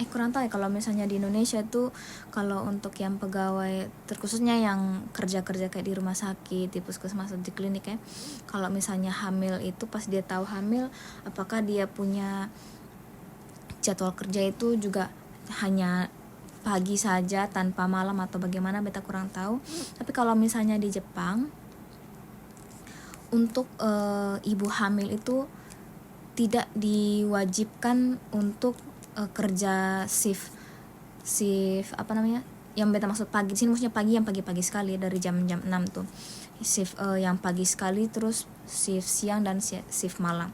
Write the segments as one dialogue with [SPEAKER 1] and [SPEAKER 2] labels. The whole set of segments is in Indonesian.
[SPEAKER 1] kurang tahu ya kalau misalnya di Indonesia tuh kalau untuk yang pegawai terkhususnya yang kerja kayak di rumah sakit, di puskesmas atau di klinik ya, kalau misalnya hamil itu pas dia tahu hamil, apakah dia punya jadwal kerja itu juga hanya pagi saja tanpa malam atau bagaimana, beta kurang tahu. Tapi kalau misalnya di Jepang untuk ibu hamil itu tidak diwajibkan untuk kerja shift yang beta maksud pagi sini, maksudnya pagi yang pagi-pagi sekali dari jam 6 tuh shift yang pagi sekali, terus shift siang dan shift malam.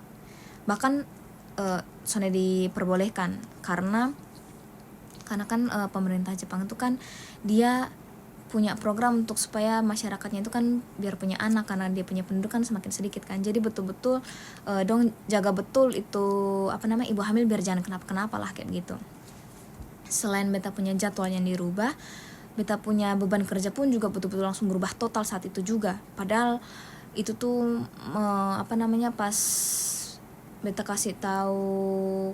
[SPEAKER 1] Bahkan soalnya diperbolehkan karena kan pemerintah Jepang itu kan dia punya program untuk supaya masyarakatnya itu kan biar punya anak, karena dia punya penduduk kan semakin sedikit kan, jadi betul-betul dong jaga betul itu ibu hamil biar jangan kenapa-kenapa lah kayak gitu. Selain beta punya jadwal yang dirubah, beta punya beban kerja pun juga betul-betul langsung berubah total saat itu juga. Padahal itu tuh pas beta kasih tahu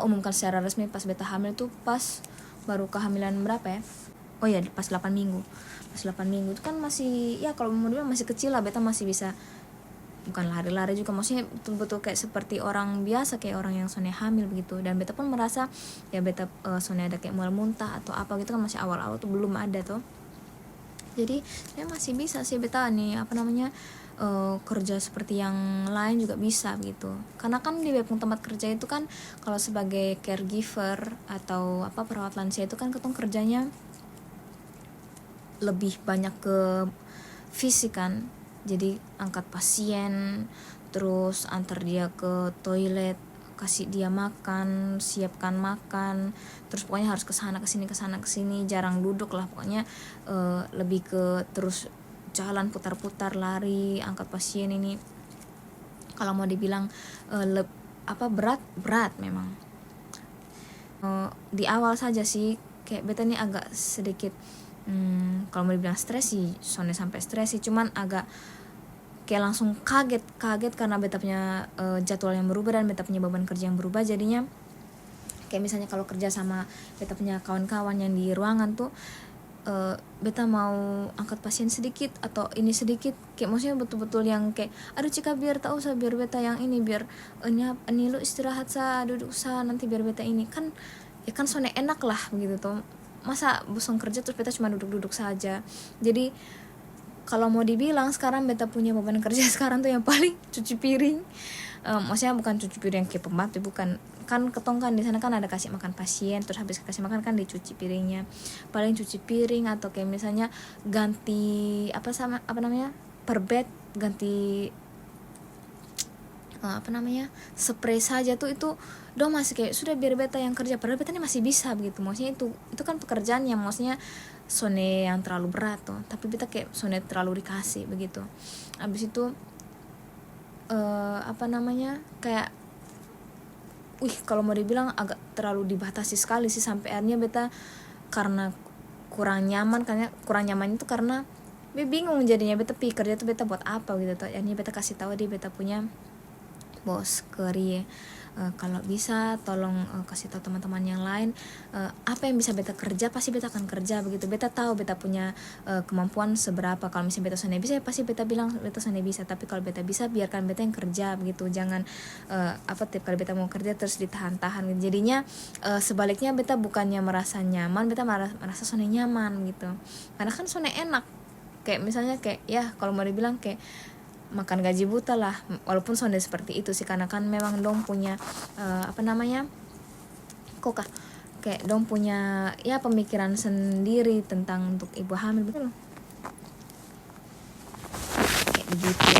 [SPEAKER 1] umumkan secara resmi pas beta hamil tuh pas baru kehamilan berapa ya? Oh ya, pas 8 minggu. Pas 8 minggu itu kan masih, ya kalau mau dibilang masih kecil lah, beta masih bisa, bukan lari-lari juga, maksudnya betul-betul kayak seperti orang biasa, kayak orang yang soalnya hamil begitu. Dan beta pun merasa ya beta soalnya ada kayak mual muntah atau apa gitu kan, masih awal-awal tuh belum ada tuh. Jadi saya masih bisa sih beta nih kerja seperti yang lain juga bisa gitu. Karena kan di tempat kerja itu kan kalau sebagai caregiver atau perawat lansia itu kan ketong kerjanya lebih banyak ke fisik kan, jadi angkat pasien, terus antar dia ke toilet, kasih dia makan, siapkan makan, terus pokoknya harus kesana kesini, jarang duduk lah pokoknya. Lebih ke terus jalan putar-putar, lari, angkat pasien. Ini kalau mau dibilang berat memang. Di awal saja sih kayak beta nih agak sedikit kalau mau dibilang stres sih, soalnya sampai stres sih, cuman agak kayak langsung kaget karena beta punya jadwal yang berubah dan beta punya beban kerja yang berubah. Jadinya kayak misalnya kalau kerja sama beta punya kawan-kawan yang di ruangan tuh, beta mau angkat pasien sedikit atau ini sedikit, kayak maksudnya betul-betul yang kayak aduh Cika biar tak usah, biar beta yang ini, biar ini lu istirahat sa, duduk sa, nanti biar beta ini kan, ya kan soalnya enak lah begitu tuh. Masa bosan kerja terus beta cuma duduk-duduk saja. Jadi kalau mau dibilang sekarang beta punya beban kerja sekarang tuh yang paling cuci piring. Maksudnya bukan cuci piring kayak pembantu, bukan, kan ketong kan di sana kan ada kasih makan pasien, terus habis kasih makan kan dicuci piringnya. Paling cuci piring atau kayak misalnya ganti per bed, ganti spray saja tuh, itu dong masih kayak sudah biar beta yang kerja, padahal beta ini masih bisa begitu. Maksudnya itu kan pekerjaan yang maksudnya sone yang terlalu berat tuh, tapi beta kayak sone terlalu dikasih begitu. Habis itu kayak kalau mau dibilang agak terlalu dibatasi sekali sih, sampai akhirnya beta karena kurang nyaman itu karena bingung jadinya beta pikir kerja tuh beta buat apa gitu tuh. Akhirnya beta kasih tahu dia beta punya bos Korea, kalau bisa tolong kasih tahu teman-teman yang lain apa yang bisa beta kerja, pasti beta akan kerja begitu. Beta tahu beta punya kemampuan seberapa. Kalau misalnya beta sana bisa, ya pasti beta bilang beta sana bisa, tapi kalau beta bisa biarkan beta yang kerja begitu. Jangan tiap kali beta mau kerja terus ditahan-tahan gitu. Jadinya sebaliknya beta bukannya merasa nyaman, beta merasa sana nyaman gitu, karena kan sana enak. Kayak misalnya kayak ya kalau mau dibilang kayak makan gaji buta lah, walaupun sonde seperti itu sih, karena kan memang dong punya kayak dong punya ya pemikiran sendiri tentang untuk ibu hamil betul kayak begitu.